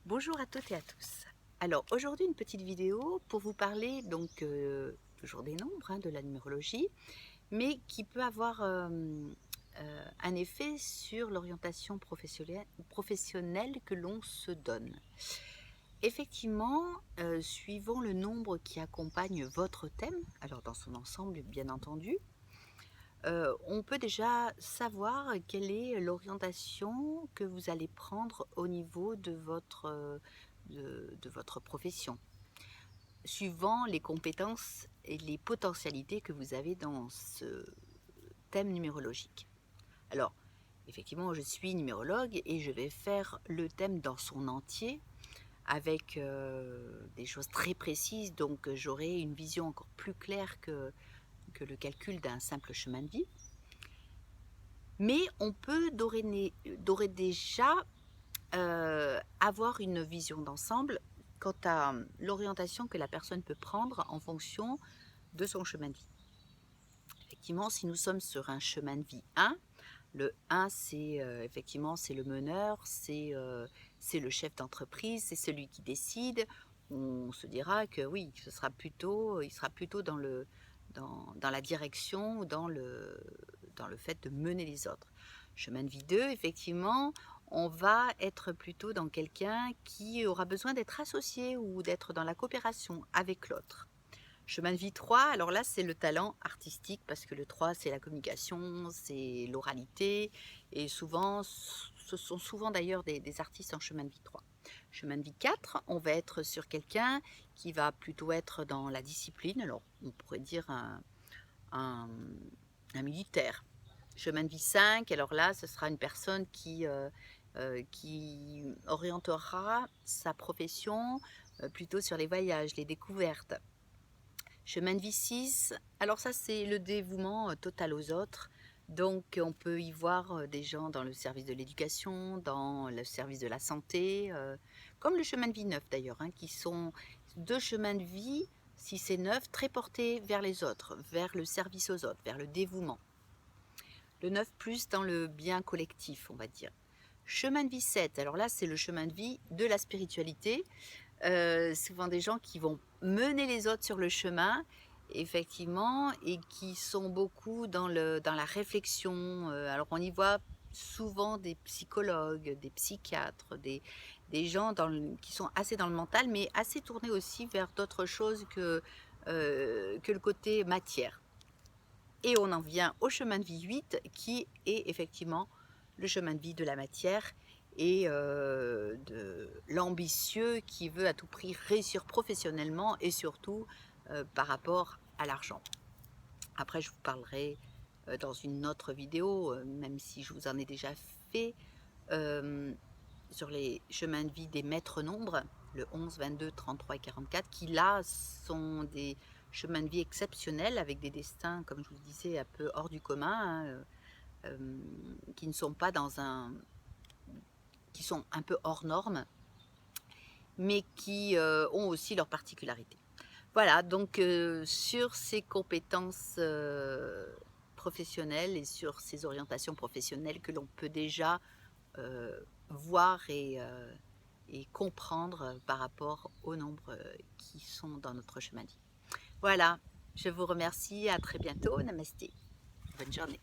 Bonjour à toutes et à tous. Alors aujourd'hui une petite vidéo pour vous parler donc toujours des nombres, de la numérologie, mais qui peut avoir un effet sur l'orientation professionnelle que l'on se donne. Effectivement, suivant le nombre qui accompagne votre thème, alors dans son ensemble bien entendu, on peut déjà savoir quelle est l'orientation que vous allez prendre au niveau de votre profession, suivant les compétences et les potentialités que vous avez dans ce thème numérologique. Alors, effectivement, je suis numérologue et je vais faire le thème dans son entier avec des choses très précises, donc j'aurai une vision encore plus claire que le calcul d'un simple chemin de vie. Mais on peut d'ores et déjà avoir une vision d'ensemble quant à l'orientation que la personne peut prendre en fonction de son chemin de vie. Effectivement, si nous sommes sur un chemin de vie 1, le 1 c'est effectivement c'est le meneur, c'est le chef d'entreprise, c'est celui qui décide. On se dira que oui, il sera plutôt dans la direction, dans le fait de mener les autres. Chemin de vie 2, effectivement, on va être plutôt dans quelqu'un qui aura besoin d'être associé ou d'être dans la coopération avec l'autre. Chemin de vie 3, alors là, c'est le talent artistique parce que le 3, c'est la communication, c'est l'oralité et souvent, ce sont souvent d'ailleurs des artistes en chemin de vie 3. Chemin de vie 4, on va être sur quelqu'un qui va plutôt être dans la discipline, alors on pourrait dire un, un militaire. Chemin de vie 5, alors là, ce sera une personne qui orientera sa profession plutôt sur les voyages, les découvertes. Chemin de vie 6, alors ça c'est le dévouement total aux autres. Donc on peut y voir des gens dans le service de l'éducation, dans le service de la santé, comme le chemin de vie 9 d'ailleurs, qui sont deux chemins de vie, 6 et 9, très portés vers les autres, vers le service aux autres, vers le dévouement. Le 9 plus dans le bien collectif, on va dire. Chemin de vie 7, alors là c'est le chemin de vie de la spiritualité, souvent des gens qui vont mener les autres sur le chemin, effectivement, et qui sont beaucoup dans la réflexion. Alors on y voit souvent des psychologues, des psychiatres, des gens qui sont assez dans le mental, mais assez tournés aussi vers d'autres choses que le côté matière. Et on en vient au chemin de vie 8, qui est effectivement le chemin de vie de la matière et de l'ambitieux qui veut à tout prix réussir professionnellement et surtout par rapport à l'argent. Après, je vous parlerai dans une autre vidéo, même si je vous en ai déjà fait, sur les chemins de vie des maîtres nombres, le 11, 22, 33 et 44, qui là sont des chemins de vie exceptionnels avec des destins, comme je vous disais, un peu hors du commun, qui ne sont pas qui sont un peu hors normes, mais qui ont aussi leurs particularités. Voilà, donc sur ces compétences professionnelles et sur ces orientations professionnelles que l'on peut déjà voir et comprendre par rapport aux nombres qui sont dans notre chemin de vie. Voilà, je vous remercie, à très bientôt, namasté, bonne journée.